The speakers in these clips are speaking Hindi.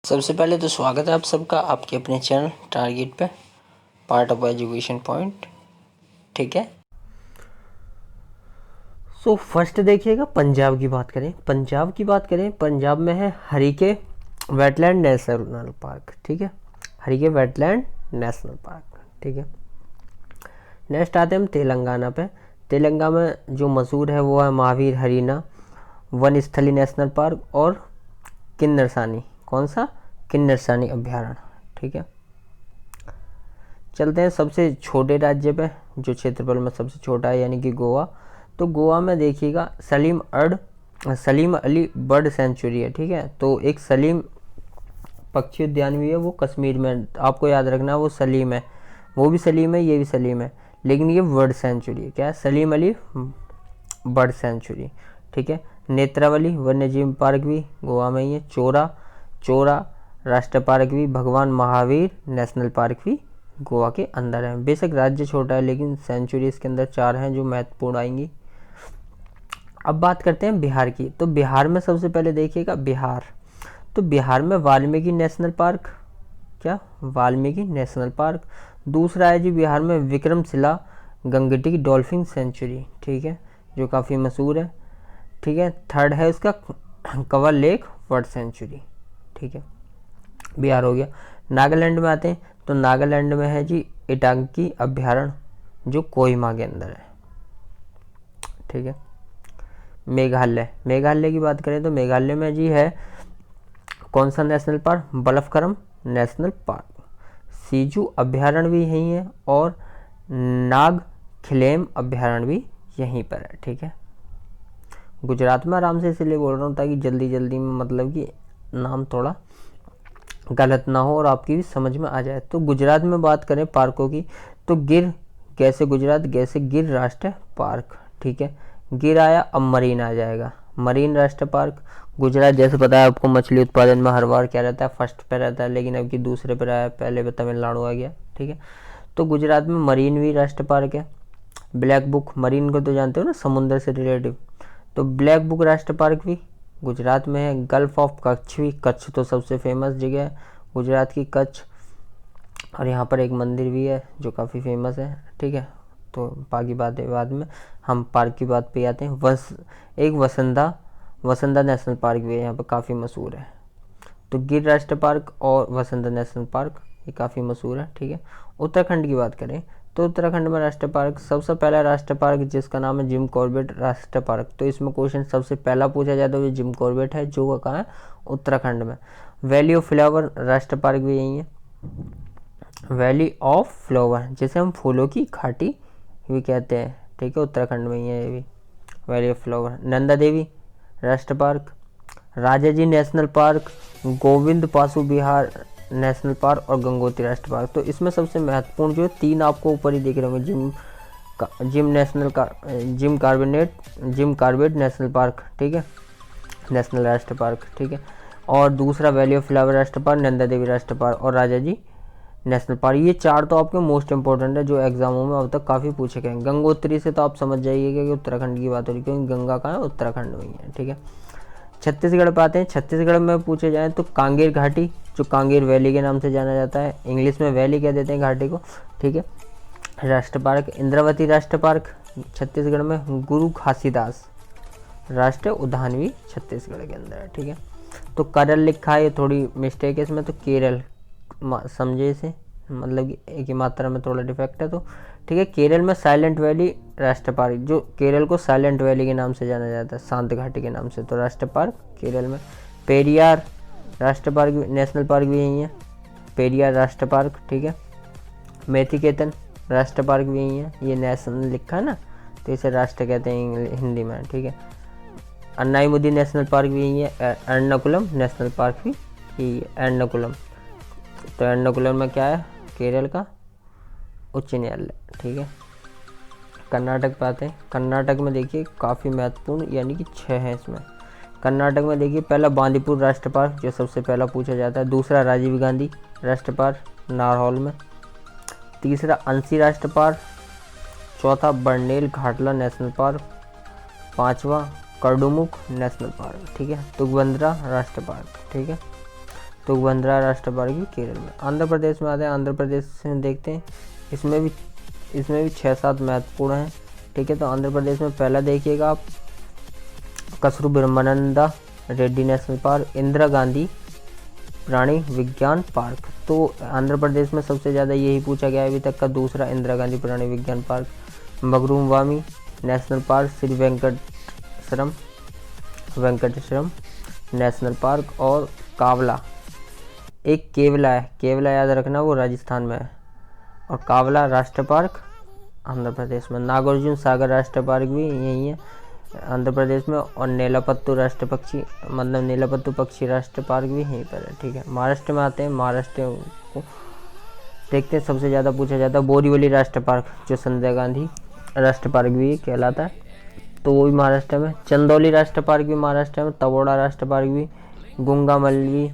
सबसे पहले तो स्वागत है आप सबका आपके अपने चैनल टारगेट पे, पार्ट ऑफ एजुकेशन पॉइंट। ठीक है, सो फर्स्ट देखिएगा, पंजाब की बात करें। पंजाब में है हरीके वेटलैंड नेशनल पार्क। ठीक है, हरीके वेटलैंड नेशनल पार्क। ठीक है, नेक्स्ट आते हैं हम तेलंगाना पे। तेलंगाना में जो मशहूर है वो है महावीर हरीना वन स्थली नेशनल पार्क और किन्नरसानी। कौन सा? किन्नरसानी अभ्यारण्य। ठीक है, चलते हैं सबसे छोटे राज्य पे, जो क्षेत्रफल में सबसे छोटा है, यानी कि गोवा। तो गोवा में देखिएगा सलीम अली बर्ड सेंचुरी है। ठीक है, तो एक सलीम पक्षी उद्यान भी है, वो कश्मीर में। आपको याद रखना वो सलीम है, वो भी सलीम है, ये भी सलीम है, लेकिन ये बर्ड सेंचुरी है। क्या है? Salim Ali bird sanctuary. ठीक है, नेत्रावली वन्यजीव पार्क भी गोवा में ही है। चोरा राष्ट्रीय पार्क भी, भगवान महावीर नेशनल पार्क भी गोवा के अंदर है। बेशक राज्य छोटा है, लेकिन सेंचुरी इसके अंदर 4 हैं जो महत्वपूर्ण आएंगी। अब बात करते हैं बिहार की। तो बिहार में सबसे पहले देखिएगा तो बिहार में वाल्मीकि नेशनल पार्क। क्या? Valmiki national park. दूसरा है जी बिहार में विक्रमशिला गंगटी डॉल्फिन सेंचुरी। ठीक है, जो काफ़ी मशहूर है। ठीक है, थर्ड है उसका कंवर लेक बर्ड सेंचुरी। ठीक है, बिहार हो गया। नागालैंड में आते हैं, तो नागालैंड में है जी इटांकी अभ्यारण्य, जो कोहिमा के अंदर है। ठीक है, मेघालय की बात करें तो मेघालय में जी है कौन सा national park? Balphakram national park. Siju अभ्यारण्य भी यहीं है और नागखिलेम अभ्यारण्य भी यहीं पर है। ठीक है, गुजरात में आराम से इसलिए बोल रहा हूँ ताकि जल्दी में मतलब कि नाम थोड़ा गलत ना हो और आपकी भी समझ में आ जाए। तो गुजरात में बात करें पार्कों की, तो गिर गिर राष्ट्रीय पार्क। ठीक है, गिर आया, अब मरीन आ जाएगा, मरीन राष्ट्रीय पार्क। गुजरात जैसे पता है आपको मछली उत्पादन में हर बार क्या रहता है? फर्स्ट पे रहता है, लेकिन अब की दूसरे पे रहा है, पहले पे तमिलनाडु आ गया। ठीक है, तो गुजरात में मरीन भी राष्ट्रीय पार्क है। ब्लैक बुक, मरीन को तो जानते हो ना, समुद्र से रिलेटिव, तो ब्लैक बुक राष्ट्रीय पार्क भी गुजरात में है। गल्फ ऑफ कच्छ भी, कच्छ तो सबसे फेमस जगह है गुजरात की, कच्छ। और यहाँ पर एक मंदिर भी है जो काफ़ी फेमस है। ठीक है, तो बाकी बातें बाद में, हम पार्क की बात पे आते हैं। एक वसंदा नेशनल पार्क भी है, यहाँ पर काफ़ी मशहूर है। तो गिर राष्ट्रीय पार्क और वसंदा नेशनल पार्क ये काफ़ी मशहूर है। ठीक है, उत्तराखंड की बात करें तो उत्तराखंड में राष्ट्रीय पार्क, सबसे पहला राष्ट्रीय पार्क जिसका नाम है जिम कॉर्बेट राष्ट्रीय पार्क। तो इसमें क्वेश्चन सबसे पहला पूछा जाता है, जिम कॉर्बेट है, जो कहाँ है? उत्तराखंड में। वैली ऑफ फ्लावर राष्ट्रीय पार्क भी यही है, वैली ऑफ फ्लावर, जिसे हम फूलों की घाटी भी कहते हैं। ठीक है, उत्तराखंड में ही है ये भी, valley of flower. Nanda Devi राष्ट्रीय park, Rajaji national park, Govind Pashu Vihar national park और गंगोत्री राष्ट्रीय पार्क। तो इसमें सबसे महत्वपूर्ण जो 3 आपको ऊपर ही दिख रहे होंगे, जिम कार्बेट नेशनल पार्क। ठीक है, नेशनल राष्ट्रीय पार्क। ठीक है, और दूसरा वैली ऑफ फ्लावर राष्ट्रीय पार्क, नंदा देवी राष्ट्रीय पार्क और राजाजी नेशनल पार्क। ये 4 तो आपके मोस्ट इंपॉर्टेंट है, जो एग्जामों में अब तक काफ़ी पूछे गए हैं। गंगोत्री से तो आप समझ जाइएगा कि उत्तराखंड की बात हो रही है, क्योंकि गंगा कहाँ है? उत्तराखंड में ही है। ठीक है, छत्तीसगढ़ पे आते हैं। छत्तीसगढ़ में पूछे जाए तो कांगेर घाटी, जो कांगेर वैली के नाम से जाना जाता है, इंग्लिश में वैली कह देते हैं घाटी को। ठीक है, राष्ट्रीय पार्क। इंद्रावती राष्ट्रीय पार्क छत्तीसगढ़ में। गुरु घासीदास राष्ट्रीय उद्यान भी छत्तीसगढ़ के अंदर है। ठीक है, तो केरल लिखा है, ये थोड़ी मिस्टेक है इसमें, तो केरल समझे इसे, मतलब कि एक ही मात्रा में थोड़ा डिफेक्ट है। तो ठीक है, केरल में साइलेंट वैली राष्ट्रीय पार्क, जो केरल को साइलेंट वैली के नाम से जाना जाता है, शांत घाटी के नाम से, तो राष्ट्रीय पार्क केरल में। पेरियार राष्ट्रीय पार्क नेशनल पार्क भी यही है, पेरियार राष्ट्रीय पार्क। ठीक है, मेथिकेतन राष्ट्रीय पार्क भी यही है, ये नेशनल लिखा है ना, तो इसे राष्ट्र कहते हैं हिंदी में। ठीक है, अन्नाईमुदी नेशनल पार्क भी यही है, एर्नाकुलम नेशनल पार्क भी यही है, एर्नाकुलम। तो एर्नाकुलम में क्या है? केरल का उच्च न्यायालय। ठीक है, कर्नाटक पे आते हैं। कर्नाटक में देखिए काफ़ी महत्वपूर्ण, यानी कि 6 हैं इसमें। कर्नाटक में देखिए पहला बांदीपुर राष्ट्रीय पार्क, जो सबसे पहला पूछा जाता है। दूसरा राजीव गांधी राष्ट्रीय पार्क नारहौल में। तीसरा अंसी राष्ट्रीय पार्क। चौथा बर्नेल घाटला नेशनल पार्क। 5वां कर्डुमुक नेशनल पार्क। ठीक है, तुगबंद्रा राष्ट्रीय पार्क। ठीक है, तुंगभद्रा राष्ट्रीय पार्क भी केरल में। आंध्र प्रदेश में आते हैं, आंध्र प्रदेश में देखते हैं, इसमें भी 6-7 महत्वपूर्ण हैं, ठीक है। तो आंध्र प्रदेश में पहला देखिएगा आप कसरू ब्रह्मानंदा रेड्डी नेशनल पार्क, इंदिरा गांधी प्राणी विज्ञान पार्क। तो आंध्र प्रदेश में सबसे ज़्यादा यही पूछा गया है अभी तक का, दूसरा इंदिरा गांधी प्राणी विज्ञान पार्क। मगरूमवामी national park, Shri Venkateshwaram national park, और कावला, एक केवला है, केवला याद रखना, वो राजस्थान में है, और कावला राष्ट्रीय पार्क आंध्र प्रदेश में। नागार्जुन सागर राष्ट्रीय पार्क भी यही है आंध्र प्रदेश में, और नीलापत्तू राष्ट्रीय पक्षी मतलब नीलापत्तू पक्षी राष्ट्रीय पार्क भी यहीं पर है, ठीक है। महाराष्ट्र में आते हैं, महाराष्ट्र को देखते हैं, सबसे ज़्यादा पूछा जाता है बोरीवली राष्ट्रीय पार्क, जो संजय गांधी राष्ट्रीय पार्क भी कहलाता है, तो वो भी महाराष्ट्र में। चंदौली राष्ट्रीय पार्क भी महाराष्ट्र में, तवोड़ा राष्ट्रीय पार्क भी, गुंगामल्ली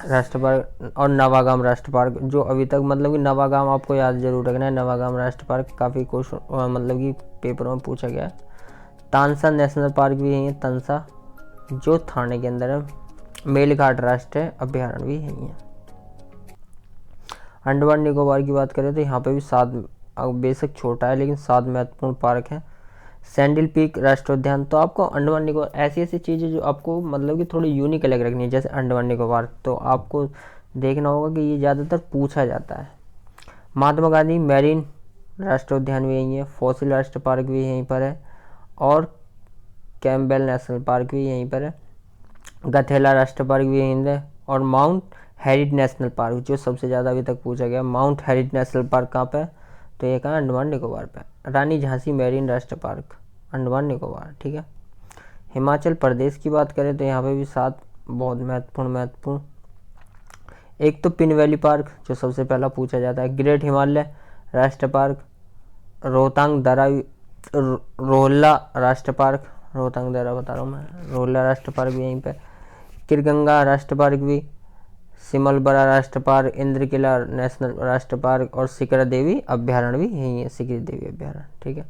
राष्ट्रीय पार्क, और नवागाम राष्ट्रीय पार्क, जो अभी तक मतलब कि नवागाम आपको याद जरूर रखना है, नवागाम राष्ट्रीय पार्क काफ़ी क्वेश्चन मतलब कि पेपरों में पूछा गया है। तानसा नेशनल पार्क भी यही है, तंसा, जो थाने के अंदर है। मेलघाट राष्ट्रीय अभ्यारण्य भी यही है। अंडमान निकोबार की बात करें तो यहाँ पे भी 7, बेशक छोटा है लेकिन 7 महत्वपूर्ण पार्क हैं। सैंडल पीक राष्ट्रीय उद्यान, तो आपको अंडमान निकोबार ऐसी चीज़ें जो आपको मतलब कि थोड़ी यूनिक अलग रखनी है, जैसे अंडमान निकोबार, तो आपको देखना होगा कि ये ज़्यादातर पूछा जाता है। महात्मा गांधी मैरीन राष्ट्रीय उद्यान भी यहीं है, फॉसिल राष्ट्रीय पार्क भी यहीं पर है, और कैम्पबेल नेशनल पार्क भी यहीं पर है, गथेला राष्ट्रीय पार्क भी यहीं है, और माउंट हेरिट नेशनल पार्क, जो सबसे ज़्यादा अभी तक पूछा गया, माउंट हेरिट नेशनल पार्क कहाँ पे है, तो ये कहाँ, अंडमान निकोबार पे। रानी झांसी मैरीन राष्ट्रीय पार्क, अंडमान निकोबार, ठीक है। हिमाचल प्रदेश की बात करें तो यहाँ पे भी 7 बहुत महत्वपूर्ण, एक तो पिन वैली पार्क, जो सबसे पहला पूछा जाता है, ग्रेट हिमालय राष्ट्रीय पार्क, रोहतांग दर्रा, रोहला राष्ट्रीय पार्क, रोहतांग दर्रा बता रहा हूँ मैं, रोहला राष्ट्रीय पार्क भी यहीं पे, किरगंगा राष्ट्रीय पार्क भी, सिमलबरा राष्ट्रीय पार्क, इंद्रकिला नेशनल राष्ट्रीय पार्क, और सिकरा देवी अभ्यारण्य भी यहीं है, सिकरा देवी अभ्यारण्य, ठीक है।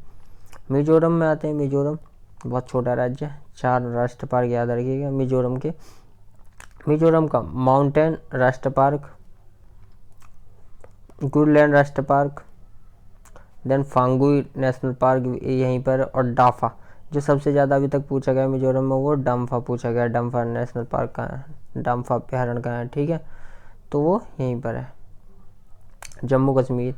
मिजोरम में आते हैं, मिजोरम बहुत छोटा राज्य है, 4 राष्ट्रीय पार्क याद रखिएगा मिजोरम के। मिजोरम का माउंटेन राष्ट्रीय पार्क, गुडलैंड राष्ट्रीय पार्क, देन फांगुई नेशनल पार्क यहीं पर, और डाफा, जो सबसे ज़्यादा अभी तक पूछा गया मिजोरम में, वो डम्फा पूछा गया, डम्फा नेशनल पार्क का है, डम्फा अभ्यारण्य का है, ठीक है, तो वो यहीं पर है। जम्मू कश्मीर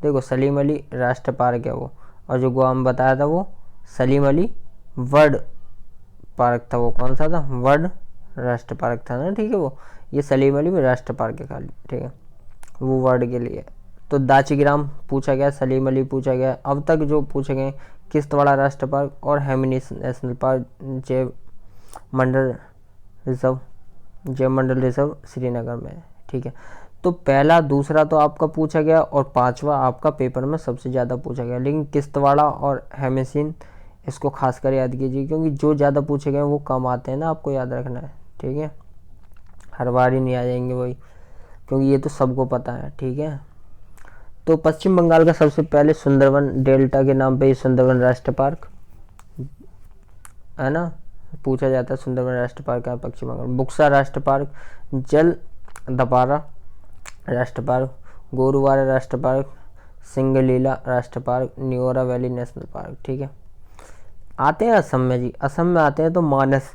देखो, सलीम अली राष्ट्रीय पार्क है वो, और जो गोवा में बताया था वो सलीम अली वर्ड पार्क था, वो कौन सा था, वर्ड राष्ट्रीय पार्क था ना, ठीक है। वो ये सलीम अली में राष्ट्रीय पार्क है खाली, ठीक है, वो वर्ड के लिए। तो दाचीग्राम पूछा गया, सलीम अली पूछा गया, अब तक जो पूछे गए किश्तवाड़ा राष्ट्रीय पार्क और हेमिनी नेशनल पार्क, जैव मंडल रिजर्व श्रीनगर में, ठीक है। तो पहला दूसरा तो आपका पूछा गया, और 5वां आपका पेपर में सबसे ज़्यादा पूछा गया, लेकिन किश्तवाड़ा और हेमिसिन इसको खासकर याद कीजिए, क्योंकि जो ज़्यादा पूछे गए वो कम आते हैं ना, आपको याद रखना है, ठीक है, हर बार ही नहीं आ जाएंगे वही, क्योंकि ये तो सबको पता है, ठीक है। तो पश्चिम बंगाल का सबसे पहले सुंदरवन डेल्टा के नाम पे ये सुंदरवन राष्ट्रीय पार्क है ना, पूछा जाता है, सुंदरवन राष्ट्रीय पार्क है पश्चिम बंगाल। बुक्सा राष्ट्रीय पार्क, जल दपारा राष्ट्रीय पार्क, गोरुवारा राष्ट्रीय पार्क, सिंगलीला राष्ट्रीय park, Neora valley national park, ठीक है। आते हैं असम में जी, असम में आते हैं तो मानस,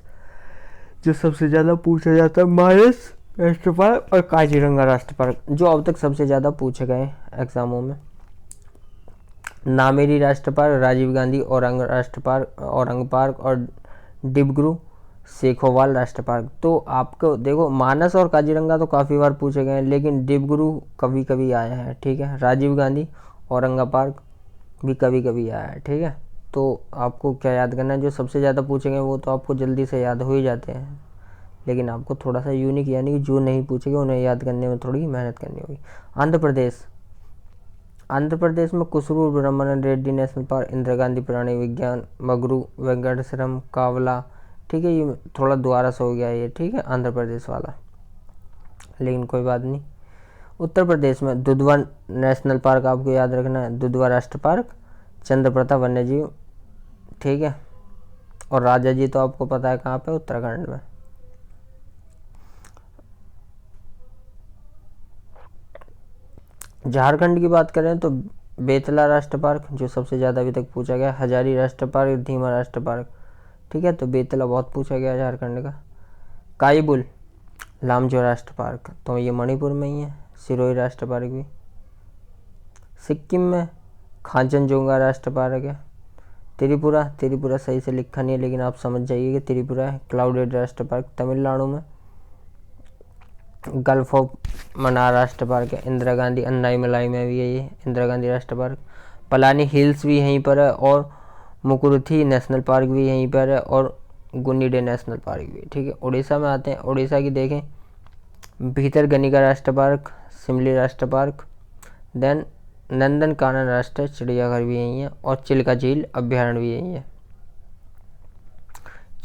जो सबसे ज़्यादा पूछा जाता है, मानस राष्ट्रीय पार्क और काजीरंगा राष्ट्रीय पार्क, जो अब तक सबसे ज़्यादा पूछे गए एग्जामों में। नामेरी राष्ट्रीय पार्क, राजीव गांधी औरंग राष्ट्रीय पार्क, औरंग पार्क, और डिब्रू सेखोवाल राष्ट्रीय पार्क। तो आपको देखो, मानस और काजीरंगा तो काफ़ी बार पूछे गए हैं, लेकिन डिब्रू कभी कभी आया है, ठीक है। राजीव गांधी औरंगा पार्क भी कभी कभी आया है, ठीक है। तो आपको क्या याद करना है, जो सबसे ज़्यादा पूछे गए वो तो आपको जल्दी से याद हो ही जाते हैं, लेकिन आपको थोड़ा सा यूनिक यानी कि जो नहीं पूछेंगे उन्हें याद करने में थोड़ी मेहनत करनी होगी। आंध्र प्रदेश में कुसरू ब्रह्मानंद रेड्डी नेशनल पार्क, इंदिरा गांधी प्राणी विज्ञान, मगरू वेंकटेश्वरम, कावला, ठीक है, ये थोड़ा दोबारा से हो गया ये, ठीक है, आंध्र प्रदेश वाला, लेकिन कोई बात नहीं। उत्तर प्रदेश में दुधवा नेशनल पार्क आपको याद रखना है, दुधवा राष्ट्रीय पार्क, चंद्रप्रता वन्यजीव, ठीक है, और राजा जी तो आपको पता है कहाँ पे, उत्तराखंड में। झारखंड की बात करें तो बेतला राष्ट्र पार्क जो सबसे ज़्यादा अभी तक पूछा गया, हजारी राष्ट्र पार्क, धीमा राष्ट्र पार्क, ठीक है, तो बेतला बहुत पूछा गया झारखंड का। काईबुल लामजो राष्ट्र पार्क, तो ये मणिपुर में ही है। सिरोही राष्ट्र पार्क भी। सिक्किम में खांचनजोंगा राष्ट्र पार्क है। त्रिपुरा सही से लिखा नहीं है लेकिन आप समझ जाइए कि त्रिपुरा है। क्लाउडेड राष्ट्र पार्क तमिलनाडु में। गल्फ ऑफ मन्नार राष्ट्र पार्क है। इंदिरा गांधी अन्नाईमलाई में भी है ये इंदिरा गांधी राष्ट्र पार्क। पलानी हिल्स भी यहीं पर है और मुकुरुथी नेशनल पार्क भी यहीं पर है और गुनिडे नेशनल पार्क भी, ठीक है। उड़ीसा में आते हैं। उड़ीसा की देखें, भीतरकनिका राष्ट्र पार्क, सिमली राष्ट्र पार्क, देन नंदनकानन राष्ट्रीय चिड़ियाघर भी यहीं है और चिल्का झील अभ्यारण्य भी यहीं है।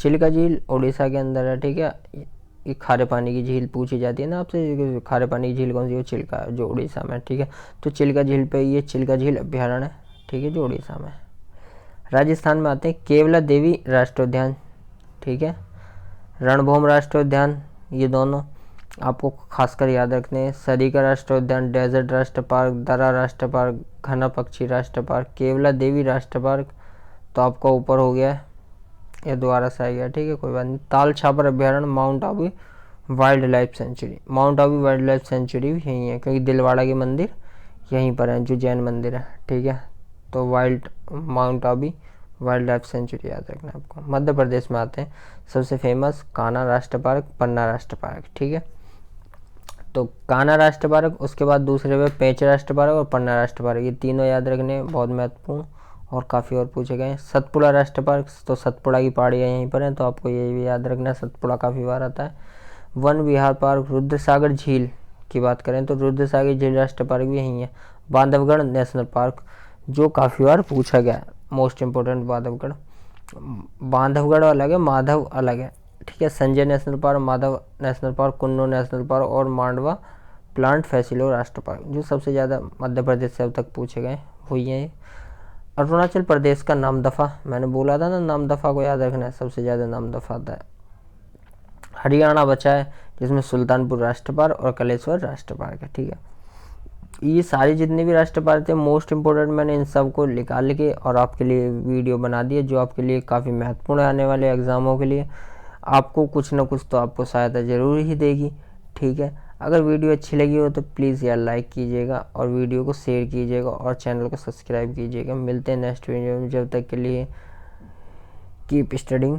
चिल्का झील उड़ीसा के अंदर है, ठीक है। ये खारे पानी की झील पूछी जाती है ना आपसे, खारे पानी की झील कौन सी है? चिल्का, जो उड़ीसा में, ठीक है। तो चिल्का झील पे ये चिल्का झील अभ्यारण्य है, ठीक है, जो उड़ीसा में है। राजस्थान में आते हैं, केवला देवी राष्ट्रोद्यान, ठीक है, रणभूम राष्ट्रोद्यान, ये दोनों आपको खासकर याद रखने हैं। सरिका राष्ट्रोद्यान, डेजर्ट राष्ट्र पार्क, दरा राष्ट्र पार्क, घना पक्षी राष्ट्र पार्क, केवला देवी राष्ट्र पार्क तो आपका ऊपर हो गया है, ये दोबारा से आ गया, ठीक है, कोई बात नहीं। ताल छापर अभ्यारण्य, mount Abu wild life sanctuary, mount Abu wild life sanctuary भी यहीं है क्योंकि दिलवाड़ा के मंदिर यहीं पर है, जो जैन मंदिर है, ठीक है। तो mount Abu wild life sanctuary याद रखना आपको। मध्य प्रदेश में आते हैं, सबसे फेमस कान्हा राष्ट्र पार्क, पन्ना राष्ट्र पार्क, ठीक है। तो कान्हा राष्ट्र पार्क, उसके बाद दूसरे पे पेंच राष्ट्र पार्क और पन्ना राष्ट्र पार्क, ये तीनों याद रखने बहुत महत्वपूर्ण और काफ़ी और पूछे गए हैं। सतपुड़ा राष्ट्र पार्क, तो सतपुड़ा की पहाड़ियाँ यहीं पर हैं तो आपको ये भी याद रखना है, सतपुड़ा काफ़ी बार आता है। वन विहार पार्क, रुद्रसागर झील की बात करें तो रुद्रसागर झील राष्ट्र पार्क भी यहीं है। बांधवगढ़ नेशनल पार्क जो काफ़ी बार पूछा गया है, मोस्ट इम्पोर्टेंट बांधवगढ़। बांधवगढ़ अलग है, माधव अलग है, ठीक है। Sanjay national park, Madhav national park, Kunnu national park और मांडवा प्लांट फैसिलो राष्ट्र पार्क, जो सबसे ज़्यादा मध्य प्रदेश से अब तक पूछे गए वही हैं। अरुणाचल प्रदेश का नामदफा, मैंने बोला था ना, नामदफा को याद रखना है, सबसे ज़्यादा नामदफा आता है। हरियाणा बचा है जिसमें सुल्तानपुर राष्ट्र पार्क और कलेश्वर राष्ट्र पार्क है, ठीक है। ये सारे जितने भी राष्ट्र पार्क थे मोस्ट इम्पोर्टेंट, मैंने इन सब को निकाल के और आपके लिए वीडियो बना दी है जो आपके लिए काफ़ी महत्वपूर्ण है आने वाले एग्ज़ामों के लिए। आपको कुछ ना कुछ तो आपको सहायता ज़रूर ही देगी, ठीक है। अगर वीडियो अच्छी लगी हो तो प्लीज़ यार लाइक कीजिएगा और वीडियो को शेयर कीजिएगा और चैनल को सब्सक्राइब कीजिएगा। मिलते हैं नेक्स्ट वीडियो में, जब तक के लिए कीप स्टडिंग।